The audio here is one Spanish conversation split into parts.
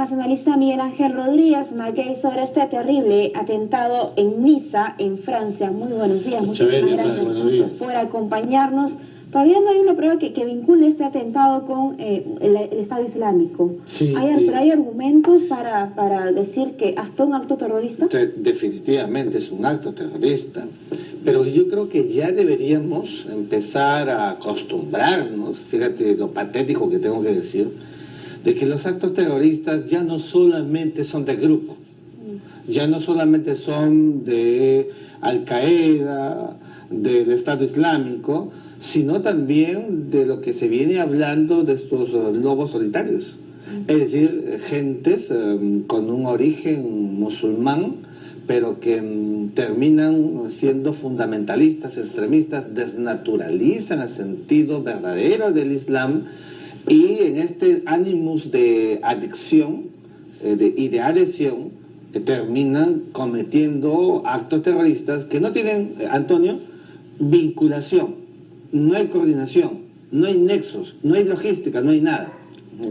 internacionalista Miguel Ángel Rodríguez Mackey sobre este terrible atentado en Niza, en Francia. Muy buenos días, muchísimas gracias por acompañarnos. Todavía no hay una prueba que vincule este atentado con el Estado Islámico. Sí, pero hay argumentos para decir que fue un acto terrorista. Definitivamente es un acto terrorista, pero yo creo que ya deberíamos empezar a acostumbrarnos, fíjate lo patético que tengo que decir, de que los actos terroristas ya no solamente son de grupo, ya no solamente son de Al-Qaeda, del Estado Islámico, sino también de lo que se viene hablando de estos lobos solitarios, es decir, gentes con un origen musulmán, pero que terminan siendo fundamentalistas, extremistas, desnaturalizan el sentido verdadero del Islam y en este ánimos de adicción y de adhesión terminan cometiendo actos terroristas que no tienen, Antonio, vinculación. No hay coordinación, no hay nexos, no hay logística, no hay nada.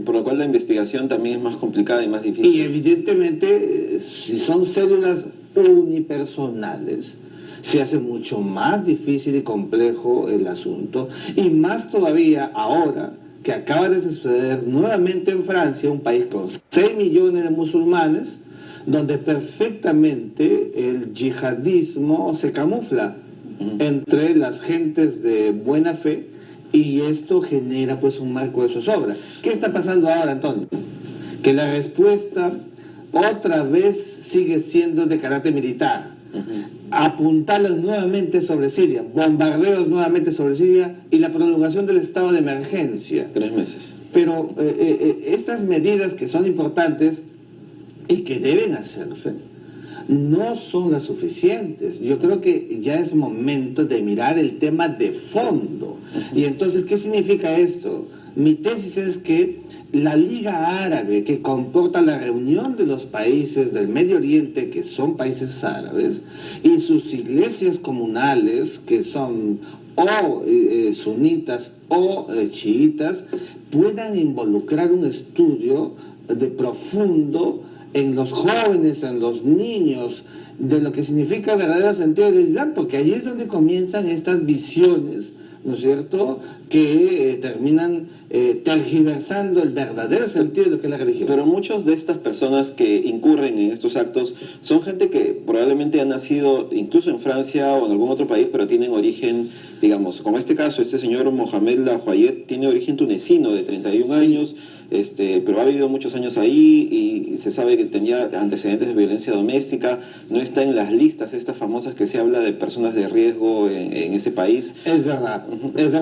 Por lo cual la investigación también es más complicada y más difícil. Y evidentemente, si son células unipersonales, se hace mucho más difícil y complejo el asunto. Y más todavía ahora que acaba de suceder nuevamente en Francia, un país con 6 millones de musulmanes, donde perfectamente el yihadismo se camufla entre las gentes de buena fe y esto genera pues un marco de zozobra. ¿Qué está pasando ahora, Antonio? Que la respuesta otra vez sigue siendo de carácter militar. Apuntalas nuevamente sobre Siria, bombardeos nuevamente sobre Siria y la prolongación del estado de emergencia. 3 meses. Pero estas medidas que son importantes y que deben hacerse no son las suficientes. Yo creo que ya es momento de mirar el tema de fondo. Y entonces, ¿qué significa esto? Mi tesis es que la Liga Árabe, que comporta la reunión de los países del Medio Oriente, que son países árabes, y sus iglesias comunales, que son o sunitas o chiitas, puedan involucrar un estudio de profundo en los jóvenes, en los niños, de lo que significa el verdadero sentido del Islam, porque ahí es donde comienzan estas visiones, ¿no es cierto?, que terminan tergiversando el verdadero sentido de lo que es la religión. Pero muchas de estas personas que incurren en estos actos son gente que probablemente ha nacido incluso en Francia o en algún otro país, pero tienen origen, digamos, como este caso, este señor Mohamed Lafayette tiene origen tunecino de 31 años, pero ha vivido muchos años ahí y se sabe que tenía antecedentes de violencia doméstica, no está en las listas estas famosas que se habla de personas de riesgo en ese país. Es verdad,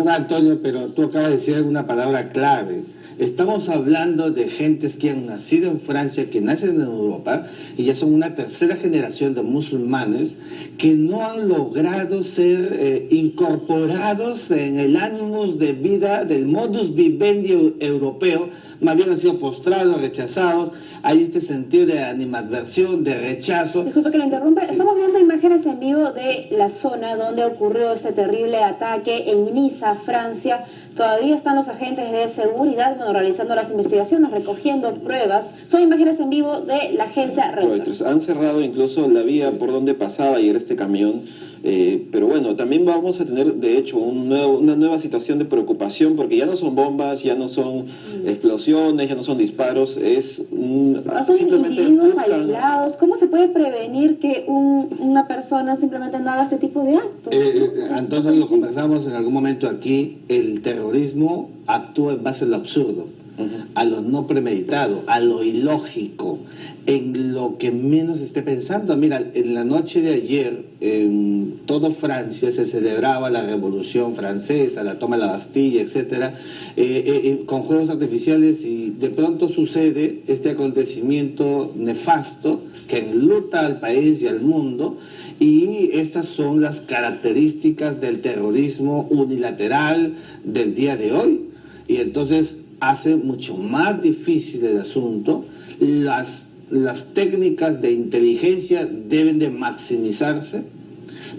Antonio, pero tú acabas de decir una palabra clave. Estamos hablando de gentes que han nacido en Francia, que nacen en Europa, y ya son una tercera generación de musulmanes que no han logrado ser incorporados en el ánimos de vida del modus vivendi europeo, más bien han sido postrados, rechazados. Hay este sentido de animadversión, de rechazo. Disculpe que lo interrumpa. Sí. Estamos viendo imágenes en vivo de la zona donde ocurrió este terrible ataque en Niza, Francia. Todavía están los agentes de seguridad realizando las investigaciones, recogiendo pruebas. Son imágenes en vivo de la agencia Reuters. Han cerrado incluso la vía por donde pasaba ayer este camión. Pero bueno, también vamos a tener de hecho una nueva situación de preocupación, porque ya no son bombas, ya no son explosiones, ya no son disparos, es son simplemente individuos aislados. ¿Cómo se puede prevenir que una persona simplemente no haga este tipo de actos? Antonio, lo conversamos en algún momento aquí, el terrorismo actúa en base a lo absurdo, a lo no premeditado, a lo ilógico, en lo que menos esté pensando. Mira, en la noche de ayer, en toda Francia se celebraba la Revolución Francesa, la toma de la Bastilla, etcétera, con juegos artificiales, y de pronto sucede este acontecimiento nefasto que enluta al país y al mundo, y estas son las características del terrorismo unilateral del día de hoy. Y entonces hace mucho más difícil el asunto. Las técnicas de inteligencia deben de maximizarse,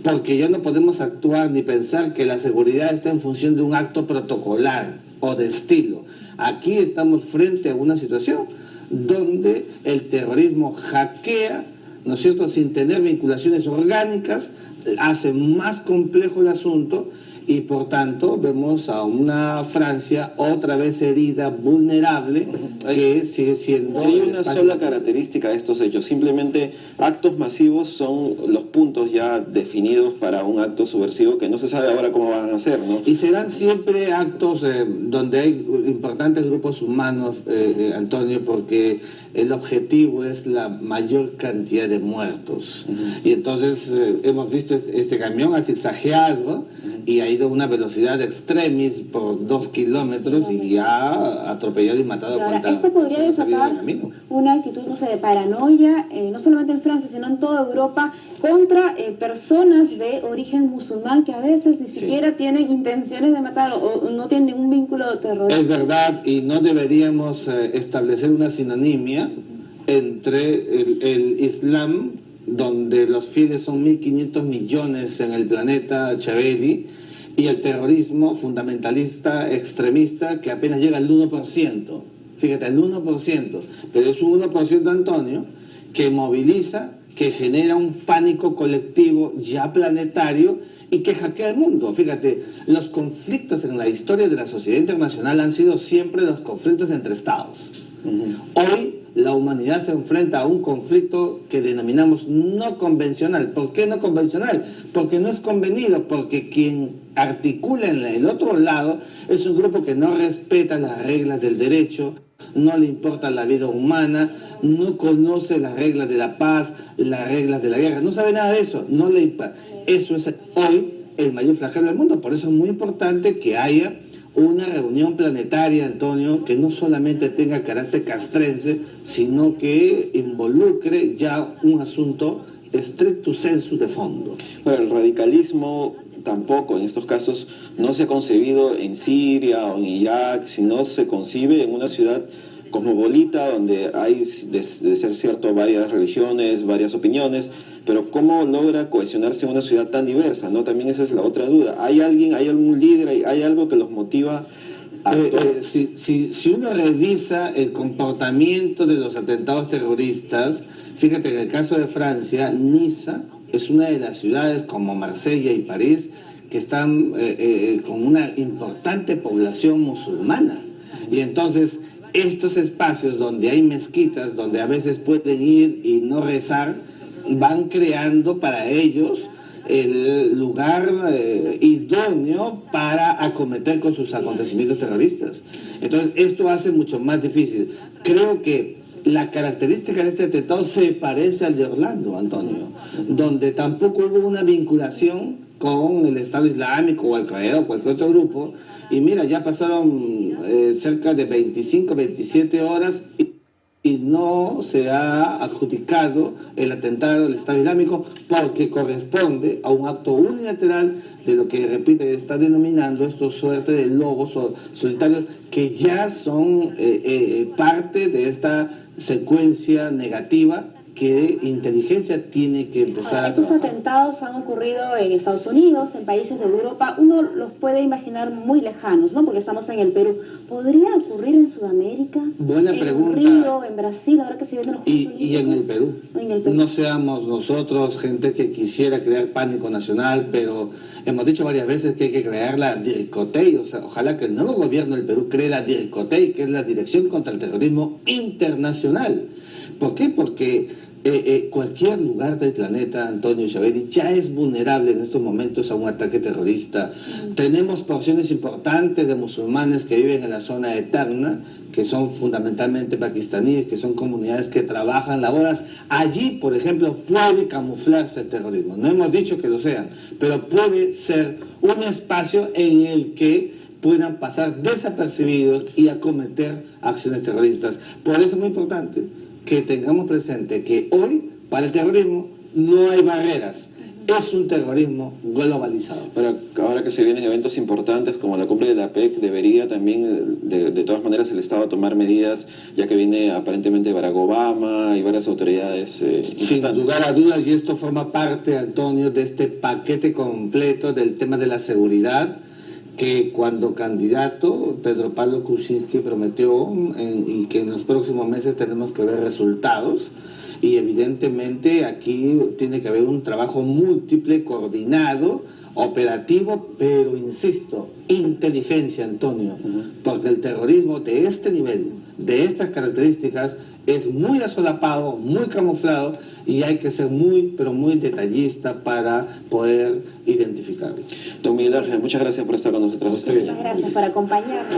porque ya no podemos actuar ni pensar que la seguridad está en función de un acto protocolar o de estilo. Aquí estamos frente a una situación donde el terrorismo hackea, ¿no es cierto?, sin tener vinculaciones orgánicas, hace más complejo el asunto y por tanto vemos a una Francia otra vez herida, vulnerable, que sigue siendo... Hay una sola característica de estos hechos, simplemente actos masivos son los puntos ya definidos para un acto subversivo que no se sabe ahora cómo van a ser, ¿no? Y serán siempre actos donde hay importantes grupos humanos, Antonio, porque el objetivo es la mayor cantidad de muertos. Y entonces hemos visto este camión ha zigzagueado y ha ido a una velocidad extremis por 2 kilómetros y ha atropellado y matado a cuantas esto podría desatar una actitud, no sé, de paranoia, no solamente en Francia, sino en toda Europa, contra personas de origen musulmán que a veces ni siquiera tienen intenciones de matar o no tienen ningún vínculo terrorista. Es verdad, y no deberíamos establecer una sinonimia entre el Islam, donde los fieles son 1.500 millones en el planeta Chaveli, y el terrorismo fundamentalista, extremista, que apenas llega al 1%. Fíjate, al 1%. Pero es un 1%, Antonio, que moviliza, que genera un pánico colectivo ya planetario y que hackea el mundo. Fíjate, los conflictos en la historia de la sociedad internacional han sido siempre los conflictos entre estados. Hoy la humanidad se enfrenta a un conflicto que denominamos no convencional. ¿Por qué no convencional? Porque no es convenido, porque quien articula en el otro lado es un grupo que no respeta las reglas del derecho, no le importa la vida humana, no conoce las reglas de la paz, las reglas de la guerra, no sabe nada de eso, no le importa. Eso es hoy el mayor flagelo del mundo. Por eso es muy importante que haya una reunión planetaria, Antonio, que no solamente tenga carácter castrense, sino que involucre ya un asunto stricto sensu de fondo. Bueno, el radicalismo tampoco en estos casos no se ha concebido en Siria o en Irak, sino se concibe en una ciudad cosmopolita donde hay, de ser cierto, varias religiones, varias opiniones, pero ¿cómo logra cohesionarse en una ciudad tan diversa? ¿No? También esa es la otra duda. ¿Hay alguien, hay algún líder, hay algo que los motiva a si uno revisa el comportamiento de los atentados terroristas, fíjate, en el caso de Francia, Niza es una de las ciudades como Marsella y París que están con una importante población musulmana. Y entonces estos espacios donde hay mezquitas, donde a veces pueden ir y no rezar, van creando para ellos el lugar idóneo para acometer con sus acontecimientos terroristas. Entonces esto hace mucho más difícil. Creo que la característica de este atentado se parece al de Orlando, Antonio, donde tampoco hubo una vinculación con el Estado Islámico o Al-Qaeda o cualquier otro grupo, y mira, ya pasaron cerca de 25, 27 horas y no se ha adjudicado el atentado del Estado Islámico porque corresponde a un acto unilateral de lo que, repite, está denominando estos suerte de lobos solitarios que ya son parte de esta secuencia negativa que inteligencia tiene que empezar a trabajar. Estos atentados han ocurrido en Estados Unidos, en países de Europa. Uno los puede imaginar muy lejanos, ¿no? Porque estamos en el Perú. ¿Podría ocurrir en Sudamérica? Buena pregunta. En Río, en Brasil, ahora que se vienen los Juegos Olímpicos. Y en el Perú. En el Perú. No seamos nosotros gente que quisiera crear pánico nacional, pero hemos dicho varias veces que hay que crear la DIRCOTEI. O sea, ojalá que el nuevo gobierno del Perú cree la DIRCOTEI, que es la Dirección contra el Terrorismo Internacional. ¿Por qué? Porque cualquier lugar del planeta, Antonio Chaveli, ya es vulnerable en estos momentos a un ataque terrorista. Tenemos porciones importantes de musulmanes que viven en la zona eterna, que son fundamentalmente pakistaníes, que son comunidades que trabajan, laboras. Allí, por ejemplo, puede camuflarse el terrorismo. No hemos dicho que lo sea, pero puede ser un espacio en el que puedan pasar desapercibidos y acometer acciones terroristas. Por eso es muy importante que tengamos presente que hoy, para el terrorismo, no hay barreras. Es un terrorismo globalizado. Ahora que se vienen eventos importantes como la cumbre de la PEC, debería también, de todas maneras, el Estado tomar medidas, ya que viene aparentemente Barack Obama y varias autoridades. Sin lugar a dudas, y esto forma parte, Antonio, de este paquete completo del tema de la seguridad, que cuando candidato Pedro Pablo Kuczynski prometió y que en los próximos meses tenemos que ver resultados, y evidentemente aquí tiene que haber un trabajo múltiple, coordinado, operativo, pero insisto, inteligencia, Antonio, porque el terrorismo de este nivel, de estas características, es muy asolapado, muy camuflado, y hay que ser muy, pero muy detallista para poder identificarlo. Don Miguel Ángel, muchas gracias por estar con nosotros. Muchas gracias por acompañarnos.